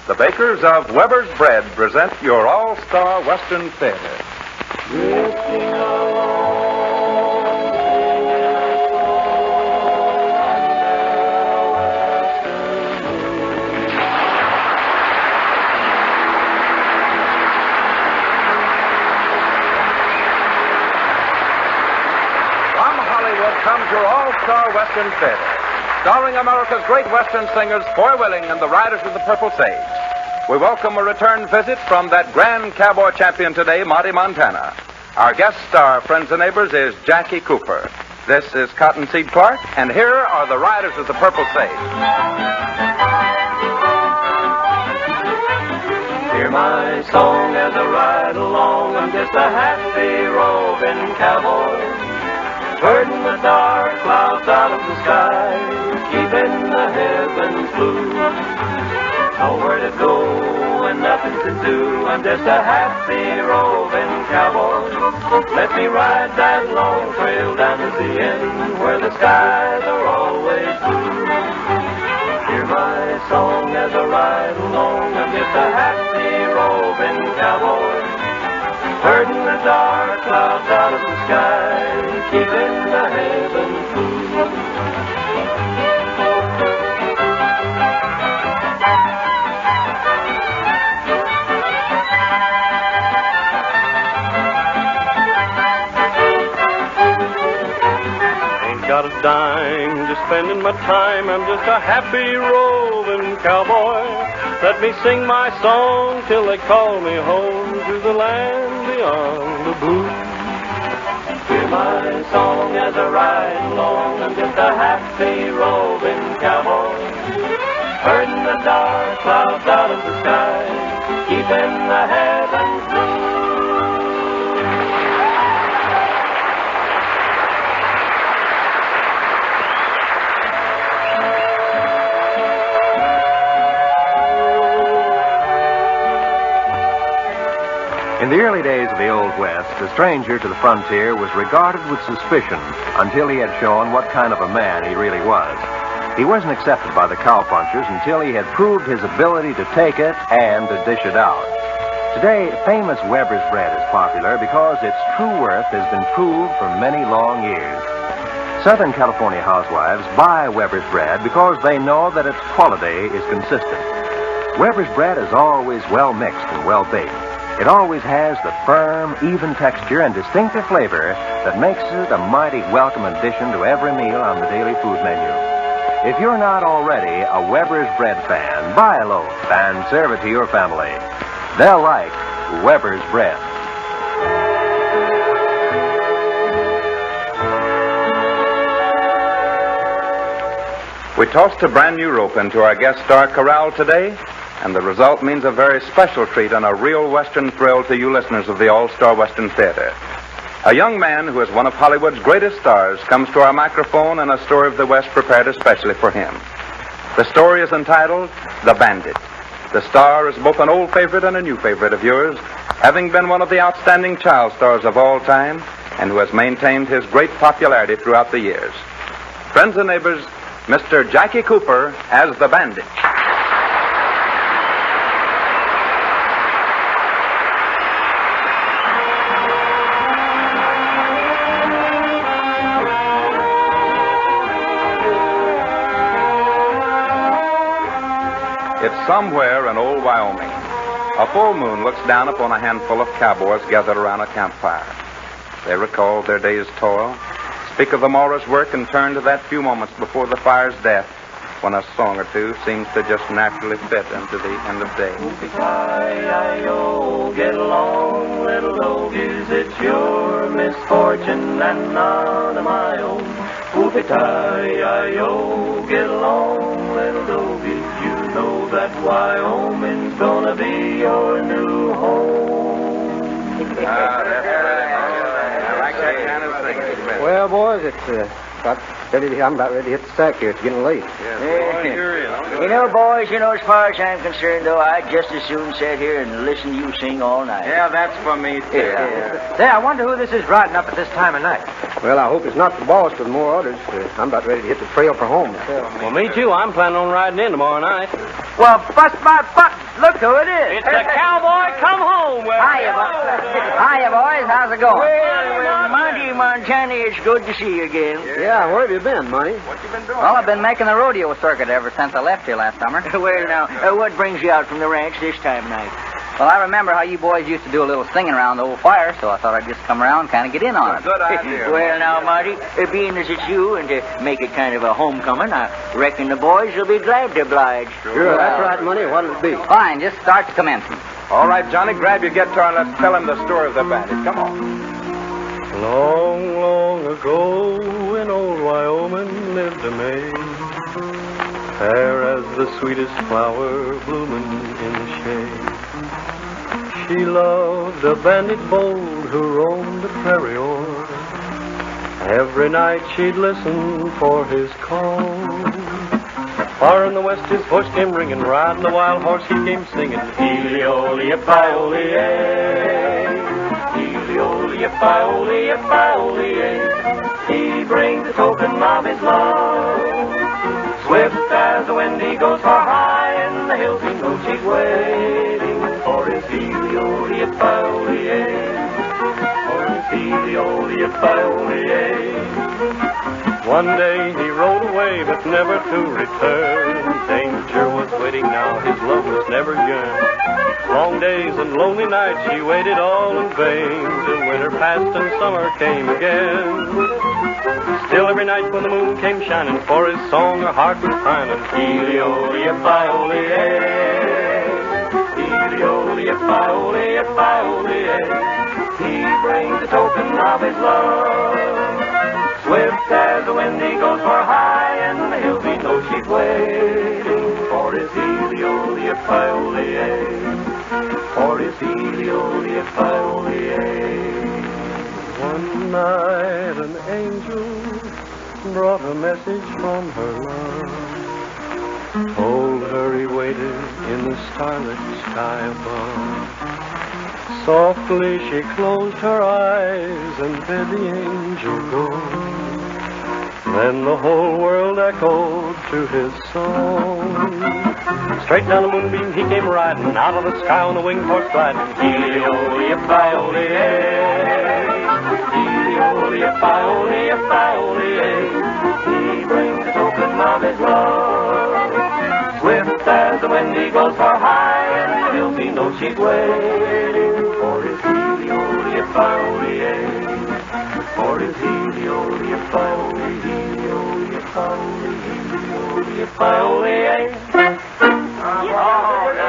The bakers of Weber's Bread present your all-star Western Theater. Drifting along, From Hollywood comes your all-star Western Theater, starring America's great Western singers, Foy Willing and the Riders of the Purple Sage. We welcome a return visit from that grand cowboy champion today, Monty Montana. Our guest star, friends and neighbors, is Jackie Cooper. This is Cottonseed Clark, and here are the Riders of the Purple Sage. hear my song as I ride along. I'm just a happy roving cowboy, herding the dark clouds out of the sky, keeping the heavens blue. Nowhere to go and nothing to do. I'm just a happy roving cowboy. Let me ride that long trail down to the end where the skies are always blue. Hear my song as I ride along. I'm just a happy roving cowboy, herding the dark clouds out of the sky, keeping the heavens blue. Got a dime, just spending my time. I'm just a happy roving cowboy. Let me sing my song till they call me home to the land beyond the blue. Hear my song as I ride along. I'm just a happy roving cowboy, herding the dark clouds out of the sky, keeping the heavens blue. In the early days of the Old West, a stranger to the frontier was regarded with suspicion until he had shown what kind of a man he really was. He wasn't accepted by the cowpunchers until he had proved his ability to take it and to dish it out. Today, famous Weber's Bread is popular because its true worth has been proved for many long years. Southern California housewives buy Weber's Bread because they know that its quality is consistent. Weber's Bread is always well mixed and well baked. It always has the firm, even texture and distinctive flavor that makes it a mighty welcome addition to every meal on the daily food menu. If you're not already a Weber's Bread fan, buy a loaf and serve it to your family. They'll like Weber's Bread. We tossed a brand new rope into our guest star corral today, and the result means a very special treat and a real Western thrill to you listeners of the All-Star Western Theater. A young man who is one of Hollywood's greatest stars comes to our microphone in a story of the West prepared especially for him. The story is entitled The Bandit. The star is both an old favorite and a new favorite of yours, having been one of the outstanding child stars of all time and who has maintained his great popularity throughout the years. Friends and neighbors, Mr. Jackie Cooper as the Bandit. It's somewhere in old Wyoming. A full moon looks down upon a handful of cowboys gathered around a campfire. They recall their day's toil, speak of the morrow's work, and turn to that few moments before the fire's death when a song or two seems to just naturally fit into the end of day. Hi-yi-yo, get along, little dogies, it's your misfortune and none of my own. Whoopie-tie-yi-yo, get along, little dogies, you know that Wyoming's gonna be your new home. I like that kind of thing. Well, boys, I'm about ready to hit the sack here. It's getting late. You know, boys, as far as I'm concerned, though, I'd just as soon sit here and listen to you sing all night. Yeah, that's for me, too. Yeah. Say, I wonder who this is riding up at this time of night. Well, I hope it's not the boss with more orders. I'm about ready to hit the trail for home myself. Well, me too. I'm planning on riding in tomorrow night. Well, bust my buttons. Look who it is. It's the cowboy come home. Hiya, boys. How's it going? Well, Monty, Montana, it's good to see you again. Yeah, where have you been, Monty? What you been doing? Well, I've been making the rodeo circuit ever since I left here last summer. Well, now, what brings you out from the ranch this time of night? Well, I remember how you boys used to do a little singing around the old fire, so I thought I'd just come around and kind of get in on it. Good idea. Well, now, Marty, being as it's you and to make it kind of a homecoming, I reckon the boys will be glad to oblige. Sure, that's right, Monty. What'll it be? Fine, just start the commencement. All right, Johnny, grab your guitar and let's tell him the story of the bandit. Come on. Long, long ago in old Wyoming lived a maid, fair as the sweetest flower blooming in the shade. She loved a bandit bold who roamed the prairie o'er. Every night she'd listen for his call. Far in the west his voice came ringing, riding the wild horse he came singing. Heely-o-ly-a-fi-o-ly-a, Heely-o-ly-a-fi-o-ly-a-fi-o-ly-a. He brings the token of his love. Swift as the wind he goes far high in the hills, he knows she's waiting for his Heely-o-ly-a-fi-o-ly-a, for his Heely-o-ly-a-fi-o-ly-a. One day he rode away, but never to return. Danger was waiting now, his love was never yearned. Long days and lonely nights she waited all in vain, till winter passed and summer came again. Still every night when the moon came shining, for his song her heart was pining. Heely-o-ly-a-fi-o-ly-a, Heely-o-ly-a-fi-o-ly-a-fi-o-ly-a. He brings the token of his love. Swift as the wind he goes for high in the hills, he knows she's waiting for his Heely-o-ly-a-fi-o-ly-a, for his Heely-o-ly-a-fi-o-ly-a. One night an angel brought a message from her love, told her he waited in the starlit sky above. Softly she closed her eyes and bid the angel go. Then the whole world echoed to his song. Straight down the moonbeam he came riding, out of the sky on the winged horse gliding. Heely-o-ly-a-fi-o-ly-a, Heely-o-ly-a-fi-o-ly-a-fi-o-ly-a. He brings the token of his love. Swift as the wind he goes far high in the hills, he knows she's waiting for his Heely-o-ly-a-fi-o-ly-a, for his Heely-o-ly-a-fi-o-ly-a.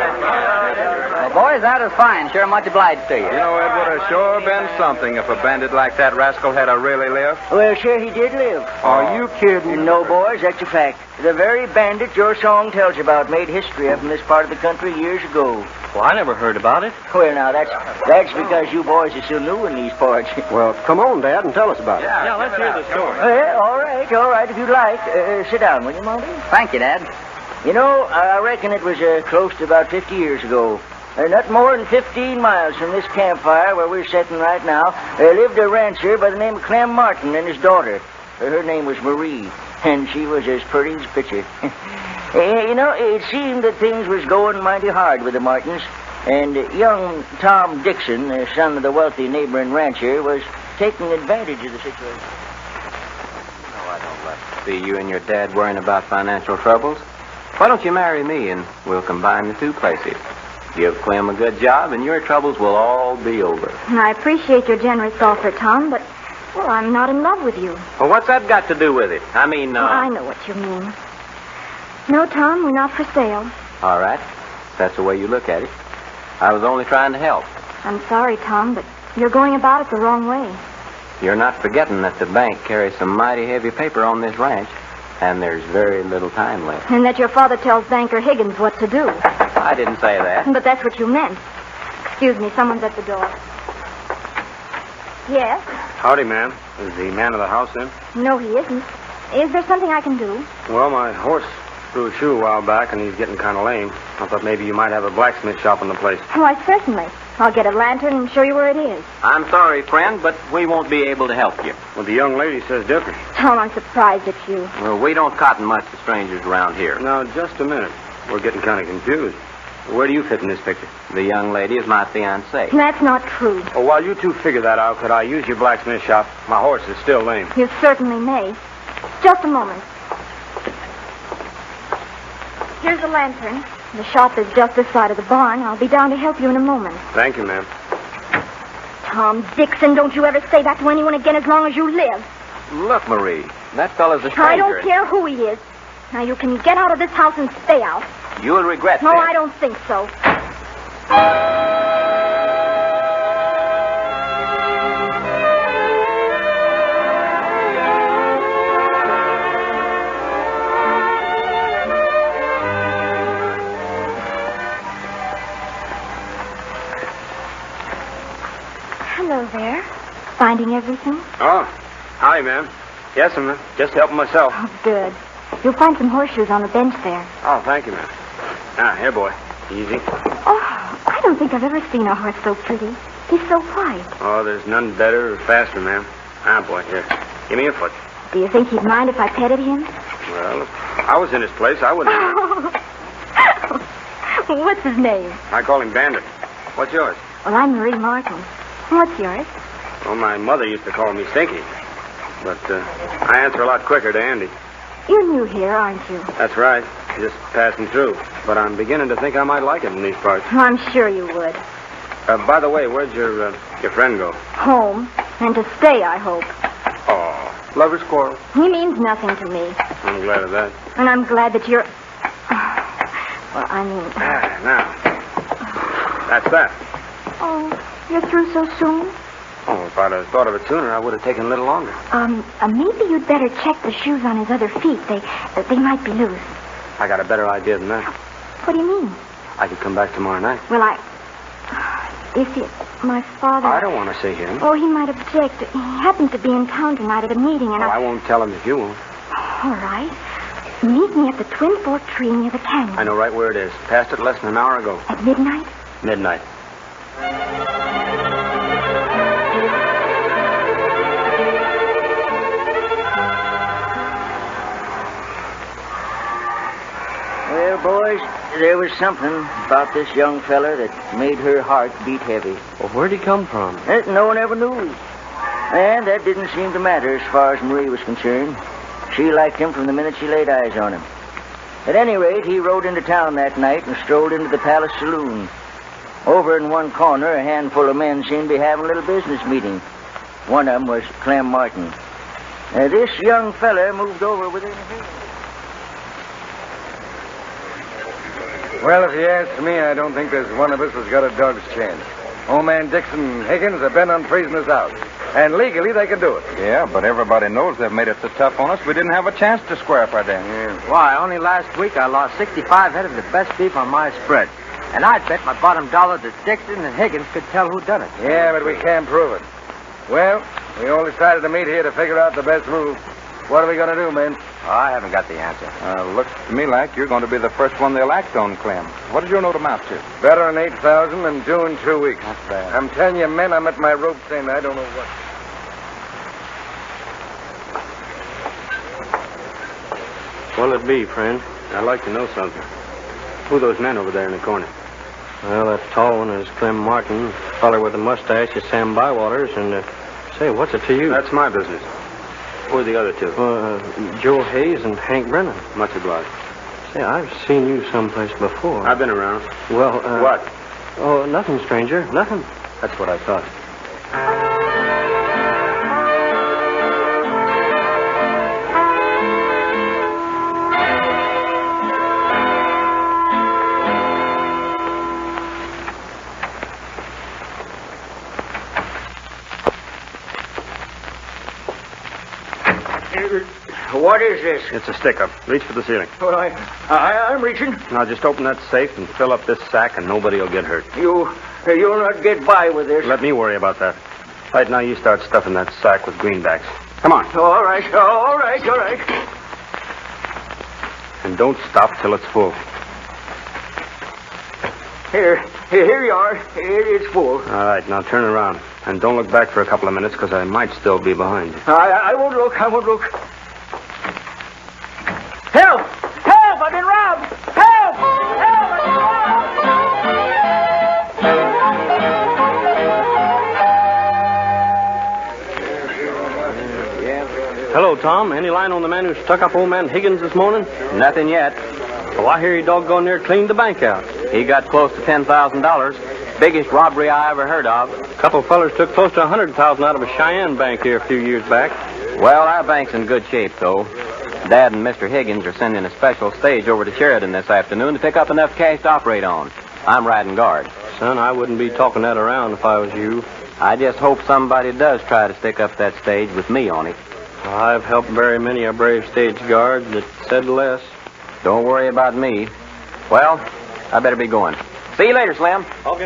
Well, boys, that was fine. Sure much obliged to you. You know, it would have sure been something if a bandit like that rascal had a really lived. Well, sure, he did live. Are you kidding? No, boys, that's a fact. The very bandit your song tells about made history up in this part of the country years ago. Well, I never heard about it. Well, now, that's because you boys are so new in these parts. Well, come on, Dad, and tell us about it. Yeah, let's hear the story. All right, if you'd like. Sit down, will you, Monty? Thank you, Dad. You know, I reckon it was close to about 50 years ago. Not more than 15 miles from this campfire where we're sitting right now, lived a rancher by the name of Clem Martin and his daughter. Her name was Marie, and she was as pretty as a picture. You know, it seemed that things was going mighty hard with the Martins, and young Tom Dixon, son of the wealthy neighboring rancher, was taking advantage of the situation. No, I don't like to see you and your dad worrying about financial troubles. Why don't you marry me and we'll combine the two places? Give Clem a good job and your troubles will all be over. I appreciate your generous offer, Tom, but, well, I'm not in love with you. Well, what's that got to do with it? I mean, Oh, I know what you mean. No, Tom, we're not for sale. All right. That's the way you look at it. I was only trying to help. I'm sorry, Tom, but you're going about it the wrong way. You're not forgetting that the bank carries some mighty heavy paper on this ranch, and there's very little time left. And that your father tells Banker Higgins what to do. I didn't say that. But that's what you meant. Excuse me, someone's at the door. Yes? Howdy, ma'am. Is the man of the house in? No, he isn't. Is there something I can do? Well, my horse threw a shoe a while back, and he's getting kind of lame. I thought maybe you might have a blacksmith shop in the place. Why, certainly. I'll get a lantern and show you where it is. I'm sorry, friend, but we won't be able to help you. Well, the young lady says different. Tom, I'm surprised at you. Well, we don't cotton much to strangers around here. Now, just a minute. We're getting kind of confused. Where do you fit in this picture? The young lady is my fiancée. That's not true. Oh, while you two figure that out, could I use your blacksmith shop? My horse is still lame. You certainly may. Just a moment. Here's the lantern. The shop is just this side of the barn. I'll be down to help you in a moment. Thank you, ma'am. Tom Dixon, don't you ever say that to anyone again as long as you live. Look, Marie, that fellow's a stranger. I don't care who he is. Now, you can get out of this house and stay out. You'll regret No, this. I don't think so. Hello there. Finding everything? Oh, hi, ma'am. Yes, ma'am. Just helping myself. Oh, good. You'll find some horseshoes on the bench there. Oh, thank you, ma'am. Ah, here, boy. Easy. Oh, I don't think I've ever seen a horse so pretty. He's so white. Oh, there's none better or faster, ma'am. Ah, boy, here. Give me your foot. Do you think he'd mind if I petted him? Well, if I was in his place, I wouldn't. What's his name? I call him Bandit. What's yours? Well, I'm Marie Martin. What's yours? Well, my mother used to call me Stinky. But I answer a lot quicker to Andy. You're new here, aren't you? That's right. Just passing through. But I'm beginning to think I might like it in these parts. Oh, I'm sure you would. By the way, where'd your friend go? Home. And to stay, I hope. Oh, lover's quarrel. He means nothing to me. I'm glad of that. And I'm glad that you're... Well, I mean... Ah, now. That's that. Oh, you're through so soon? Oh, if I'd have thought of it sooner, I would have taken a little longer. Maybe you'd better check the shoes on his other feet. They might be loose. I got a better idea than that. What do you mean? I could come back tomorrow night. Well, my father... I don't want to see him. Oh, he might object. He happens to be in town tonight at a meeting, and I won't tell him if you won't. All right. Meet me at the Twin Fork tree near the canyon. I know right where it is. Passed it less than an hour ago. At midnight? Midnight. Well, boys, there was something about this young fella that made her heart beat heavy. Well, where'd he come from? That no one ever knew. And that didn't seem to matter as far as Marie was concerned. She liked him from the minute she laid eyes on him. At any rate, he rode into town that night and strolled into the Palace Saloon. Over in one corner, a handful of men seemed to be having a little business meeting. One of them was Clem Martin. This young fella moved over within a minute. Well, if you ask me, I don't think there's one of us that's got a dog's chance. Old man Dixon and Higgins are bent on freezing us out. And legally, they can do it. Yeah, but everybody knows they've made it so tough on us, we didn't have a chance to square up our dam. Why, only last week I lost 65 head of the best beef on my spread. And I'd bet my bottom dollar that Dixon and Higgins could tell who done it. Yeah, but we can't prove it. Well, we all decided to meet here to figure out the best move. What are we going to do, men? I haven't got the answer. Looks to me like you're going to be the first one they'll act on, Clem. What does your note amount to? Better than 8,000 and due in 2 weeks. Not bad. I'm telling you, men, I'm at my rope's end. I don't know what. What'll it be, friend? I'd like to know something. Who are those men over there in the corner? Well, that tall one is Clem Martin. The feller with the mustache is Sam Bywaters. And, say, what's it to you? That's my business. Who are the other two? Joe Hayes and Hank Brennan. Much obliged. Say, I've seen you someplace before. I've been around. Well, What? Oh, nothing, stranger. Nothing. That's what I thought. What is this? It's a stick-up. Reach for the ceiling. Well, I'm reaching. Now, just open that safe and fill up this sack, and nobody will get hurt. You'll not get by with this. Let me worry about that. Right now, you start stuffing that sack with greenbacks. Come on. All right. And don't stop till it's full. Here you are. It's full. All right, now turn around. And don't look back for a couple of minutes, because I might still be behind you. I won't look. Help! Help! I've been robbed! Help! Hello, Tom. Any line on the man who stuck up old man Higgins this morning? Nothing yet. Oh, I hear he doggone near cleaned the bank out. He got close to $10,000. Biggest robbery I ever heard of. A couple of fellers took close to $100,000 out of a Cheyenne bank here a few years back. Well, our bank's in good shape, though. Dad and Mr. Higgins are sending a special stage over to Sheridan this afternoon to pick up enough cash to operate on. I'm riding guard. Son, I wouldn't be talking that around if I was you. I just hope somebody does try to stick up that stage with me on it. I've helped very many a brave stage guard that said less. Don't worry about me. Well, I better be going. See you later, Slim. Okay.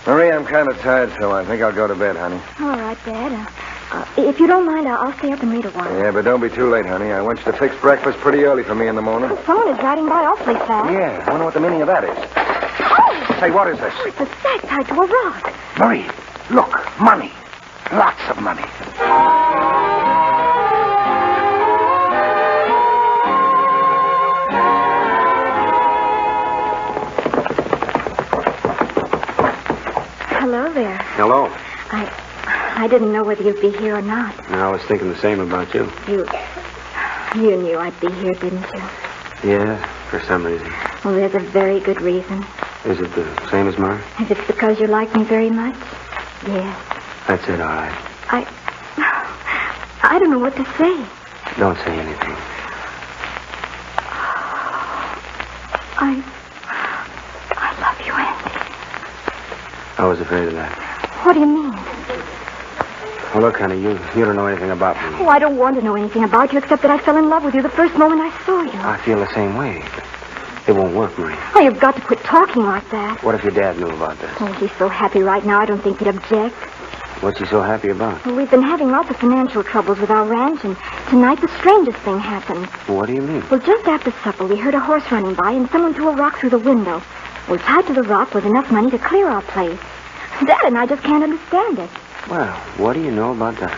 Marie, I'm kind of tired, so I think I'll go to bed, honey. All right, Dad. If you don't mind, I'll stay up and read a while. Yeah, but don't be too late, honey. I want you to fix breakfast pretty early for me in the morning. Someone is riding by awfully fast. Yeah, I wonder what the meaning of that is. Oh! Say, what is this? It's a sack tied to a rock. Marie, look, money. Lots of money. Hello there. Hello. I didn't know whether you'd be here or not. I was thinking the same about you. You knew I'd be here, didn't you? Yeah, for some reason. Well, there's a very good reason. Is it the same as mine? Is it because you like me very much? Yes. That's it, all right. I don't know what to say. Don't say anything. I love you, Andy. I was afraid of that. What do you mean? Well, look, honey, you don't know anything about me. Oh, I don't want to know anything about you except that I fell in love with you the first moment I saw you. I feel the same way. It won't work, Marie. Oh, you've got to quit talking like that. What if your dad knew about this? Oh, he's so happy right now, I don't think he'd object. What's he so happy about? Well, we've been having lots of financial troubles with our ranch, and tonight the strangest thing happened. What do you mean? Well, just after supper, we heard a horse running by, and someone threw a rock through the window. Well, tied to the rock was enough money to clear our place. Dad and I just can't understand it. Well, what do you know about that?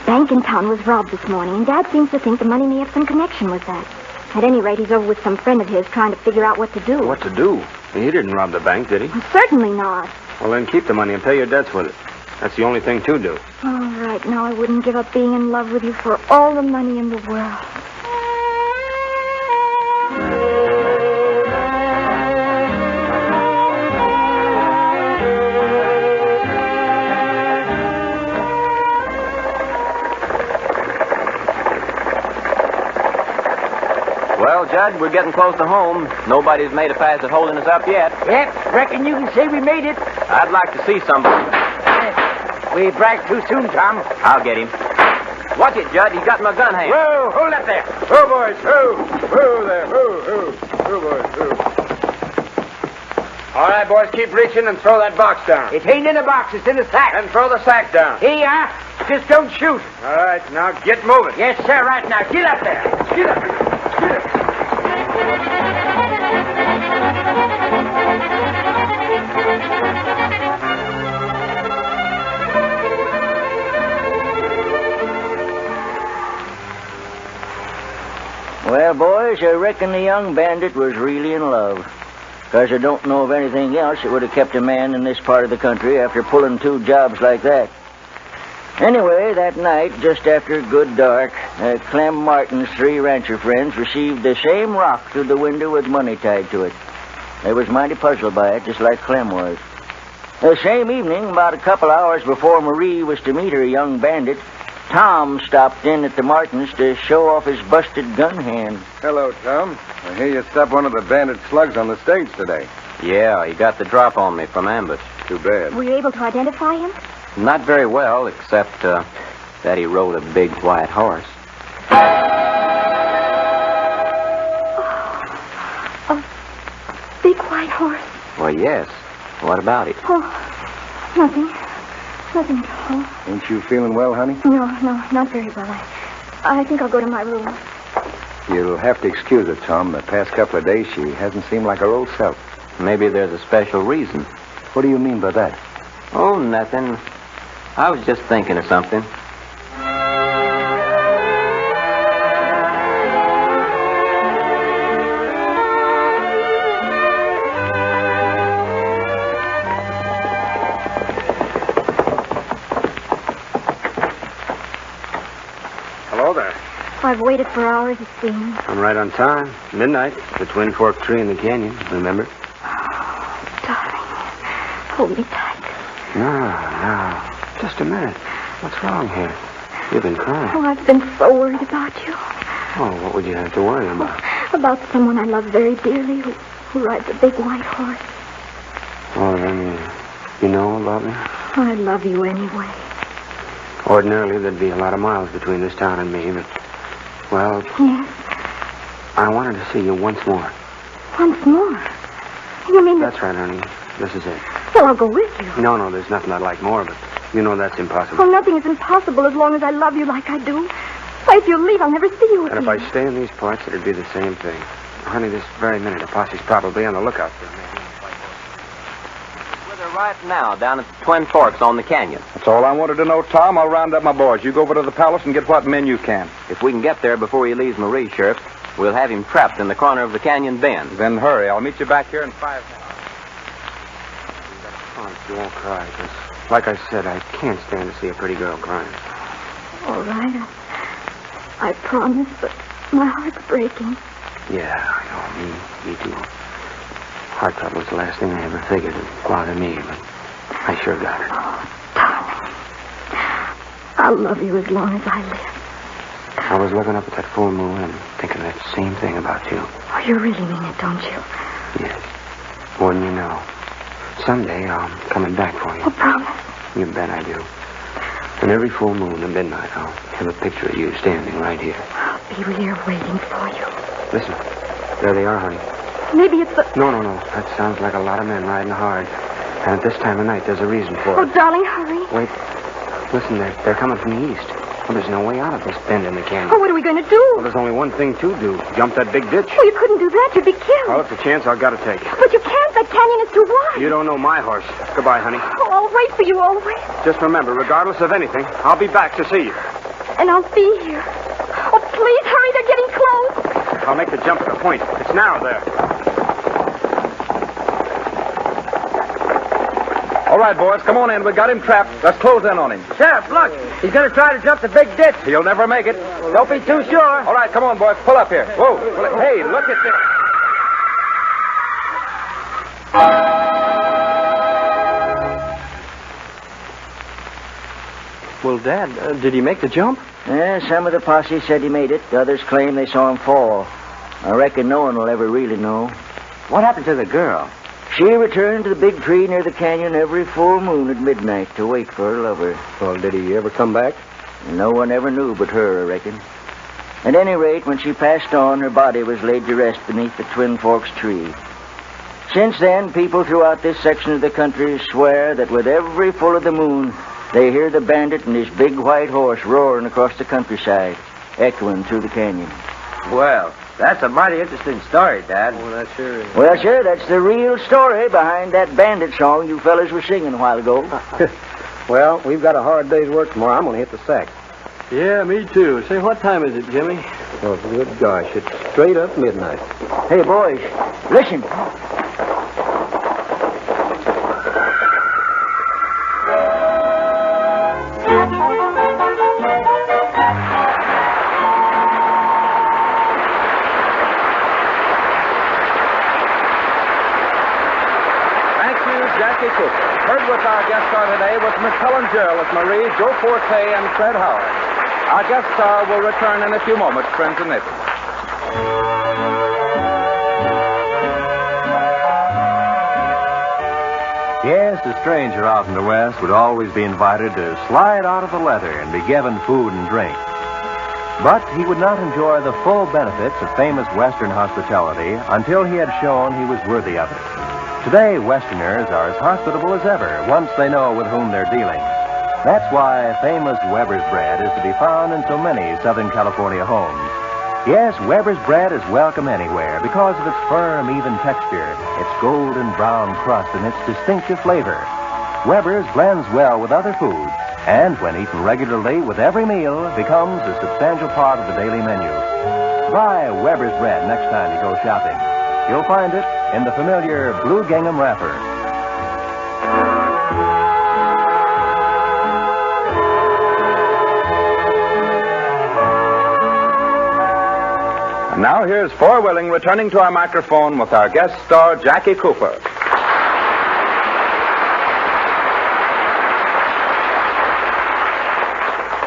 Bank in town was robbed this morning, and Dad seems to think the money may have some connection with that. At any rate, he's over with some friend of his trying to figure out what to do. What to do? He didn't rob the bank, did he? Well, certainly not. Well, then keep the money and pay your debts with it. That's the only thing to do. All right, now I wouldn't give up being in love with you for all the money in the world. Well, Judge, we're getting close to home. Nobody's made a pass at holding us up yet. Yep, reckon you can say we made it. I'd like to see somebody. We bragged too soon, Tom. I'll get him. Watch it, Judge. He's got my gun hand. Whoa, hold up there. Whoa, boys, whoa. Whoa there, whoa, whoa, boys, whoa. All right, boys, keep reaching and throw that box down. It ain't in a box, it's in a sack. And throw the sack down. Here you are. Just don't shoot. All right, now get moving. Yes, sir, right now. Get up there. Get up there. Get up. Well, boys, I reckon the young bandit was really in love. Because I don't know of anything else that would have kept a man in this part of the country after pulling 2 jobs like that. Anyway, that night, just after good dark, Clem Martin's 3 rancher friends received the same rock through the window with money tied to it. They was mighty puzzled by it, just like Clem was. The same evening, about a couple hours before Marie was to meet her young bandit, Tom stopped in at the Martins to show off his busted gun hand. Hello, Tom. I hear you stopped one of the bandit slugs on the stage today. Yeah, he got the drop on me from ambush. Too bad. Were you able to identify him? Not very well, except that he rode a big white horse. A big white horse. Well, yes. What about it? Oh, nothing. Nothing at all. Ain't you feeling well, honey? No, not very well. I think I'll go to my room. You'll have to excuse her, Tom. The past couple of days, she hasn't seemed like her old self. Maybe there's a special reason. What do you mean by that? Oh, nothing. I was just thinking of something. Hello there. I've waited for hours, it seems. I'm right on time. Midnight. The Twin Fork tree in the canyon, remember? Darling, hold me tight. No. Just a minute. What's wrong here? You've been crying. Oh, I've been so worried about you. Oh, what would you have to worry about? About someone I love very dearly who rides a big white horse. Oh, then you know about me? I love you anyway. Ordinarily, there'd be a lot of miles between this town and me, but, well... Yes? I wanted to see you once more. Once more? You mean That's right, honey. This is it. Well, I'll go with you. No, there's nothing I'd like more, but you know that's impossible. Well, nothing is impossible as long as I love you like I do. Why, if you leave, I'll never see you again. And if I stay in these parts, it'd be the same thing. Honey, this very minute, a posse's probably on the lookout for me. With her right now down at the Twin Forks on the canyon. That's all I wanted to know, Tom. I'll round up my boys. You go over to the palace and get what men you can. If we can get there before he leaves Marie, Sheriff, we'll have him trapped in the corner of the canyon bend. Then hurry. I'll meet you back here in 5 minutes. You won't cry, because, like I said, I can't stand to see a pretty girl crying. All right. I promise, but my heart's breaking. Yeah, I know. Me too. Heart trouble was the last thing I ever figured would bother me, but I sure got it. Oh, darling. I'll love you as long as I live. I was looking up at that full moon and thinking that same thing about you. Oh, you really mean it, don't you? Yes. More than you know. Someday I'm coming back for you. Oh, promise. You bet I do. And every full moon at midnight, I'll have a picture of you standing right here. I'll be here waiting for you. Listen. There they are, honey. Maybe it's the... No. That sounds like a lot of men riding hard. And at this time of night, there's a reason for Oh, it. darling, hurry. Wait. Listen, they're coming from the east. Well, there's no way out of this bend in the canyon. Oh, what are we going to do? Well, there's only one thing to do. Jump that big ditch. Oh, you couldn't do that. You'd be killed. Well, it's a chance I've got to take. But you can't. That canyon is too wide. You don't know my horse. Goodbye, honey. Oh, I'll wait for you always. Just remember, regardless of anything, I'll be back to see you. And I'll be here. Oh, please, hurry. They're getting close. I'll make the jump at the point. It's narrow there. All right, boys, come on in. We got him trapped. Let's close in on him. Sheriff, look. He's going to try to jump the big ditch. He'll never make it. Don't be too sure. All right, come on, boys. Pull up here. Whoa. Hey, look at this. Well, Dad, did he make the jump? Yeah, some of the posse said he made it. The others claim they saw him fall. I reckon no one will ever really know. What happened to the girl? She returned to the big tree near the canyon every full moon at midnight to wait for her lover. Well, did he ever come back? No one ever knew but her, I reckon. At any rate, when she passed on, her body was laid to rest beneath the Twin Forks tree. Since then, people throughout this section of the country swear that with every full of the moon, they hear the bandit and his big white horse roaring across the countryside, echoing through the canyon. Well, that's a mighty interesting story, Dad. Well, that sure is. Well, sure, that's the real story behind that bandit song you fellas were singing a while ago. Well, we've got a hard day's work tomorrow. I'm going to hit the sack. Yeah, me too. Say, what time is it, Jimmy? Oh, good gosh. It's straight up midnight. Hey, boys, listen. Jackie Cooper. Heard with our guest star today was Miss Helen Gerald as Marie, Joe Forte, and Fred Howard. Our guest star will return in a few moments, friends and neighbors. Yes, a stranger out in the West would always be invited to slide out of the leather and be given food and drink. But he would not enjoy the full benefits of famous Western hospitality until he had shown he was worthy of it. Today, Westerners are as hospitable as ever once they know with whom they're dealing. That's why famous Weber's bread is to be found in so many Southern California homes. Yes, Weber's bread is welcome anywhere because of its firm, even texture, its golden brown crust, and its distinctive flavor. Weber's blends well with other foods, and when eaten regularly with every meal, becomes a substantial part of the daily menu. Buy Weber's bread next time you go shopping. You'll find it in the familiar blue gingham wrapper. Now here's Four Willing returning to our microphone with our guest star, Jackie Cooper.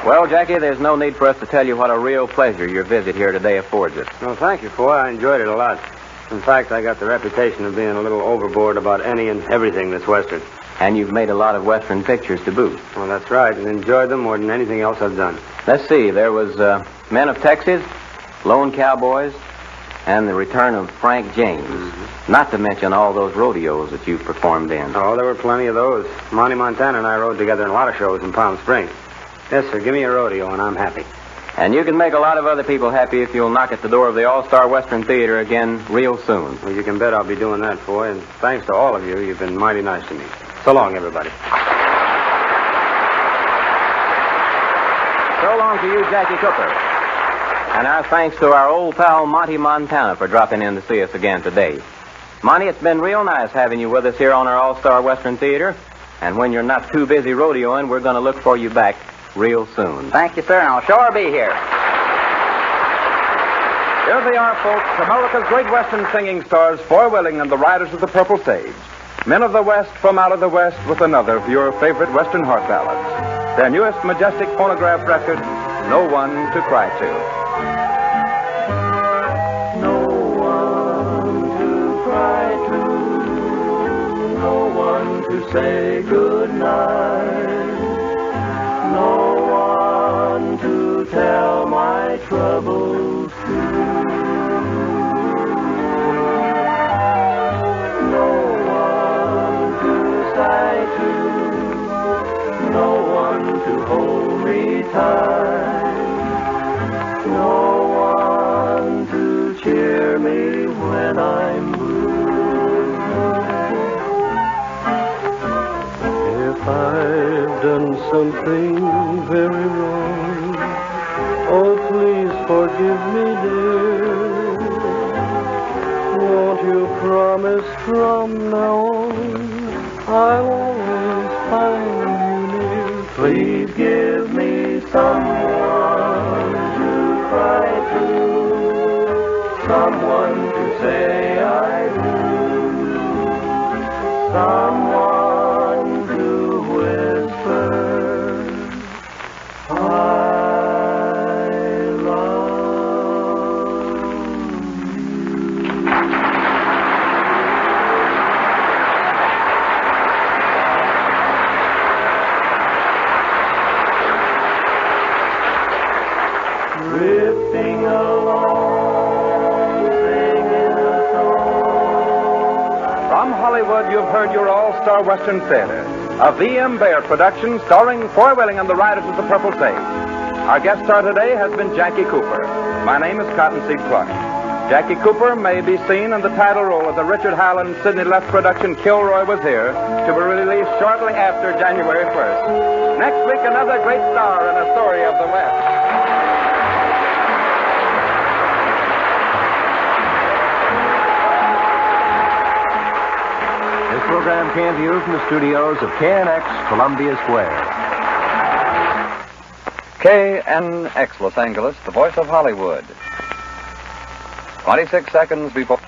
Well, Jackie, there's no need for us to tell you what a real pleasure your visit here today affords us. Well, thank you, Foy. I enjoyed it a lot. In fact, I got the reputation of being a little overboard about any and everything that's Western. And you've made a lot of Western pictures to boot. Well, that's right, and enjoyed them more than anything else I've done. Let's see. There was Men of Texas, Lone Cowboys, and the return of Frank James. Mm-hmm. Not to mention all those rodeos that you've performed in. Oh, there were plenty of those. Monty Montana and I rode together in a lot of shows in Palm Springs. Yes, sir. Give me a rodeo, and I'm happy. And you can make a lot of other people happy if you'll knock at the door of the All-Star Western Theater again real soon. Well, you can bet I'll be doing that, Foy, and thanks to all of you, you've been mighty nice to me. So long, everybody. So long to you, Jackie Cooper. And our thanks to our old pal Monty Montana for dropping in to see us again today. Monty, it's been real nice having you with us here on our All-Star Western Theater. And when you're not too busy rodeoing, we're going to look for you back real soon. Thank you, sir, and I'll sure be here. Here they are, folks, America's great Western singing stars, Four Willing and the Riders of the Purple Sage. Men of the West from out of the West with another of your favorite Western heart ballads. Their newest majestic phonograph record, No One to Cry To. No one to cry to, no one to say good night, no one to tell my troubles to, no one to sigh to, no one to hold me tight, no one to cheer me when I'm blue. If I've done something very wrong, oh, please forgive me, dear. Won't you promise from now on I'll always find you near? Please give me someone to cry to, someone to say I do, someone to whisper I love you. Drifting along, singing a song. From Hollywood, you've heard your All-Star Western Theater, a V.M. Bayer production starring Four Willing and the Riders of the Purple Sage. Our guest star today has been Jackie Cooper. My name is Cottonseed Clark. Jackie Cooper may be seen in the title role of the Richard Howland Sidney Luft production Kilroy Was Here, to be released shortly after January 1st. Next week, another great star in a story of the West. This program came to you from the studios of KNX, Columbia Square. KNX Los Angeles, the voice of Hollywood. 26 seconds before...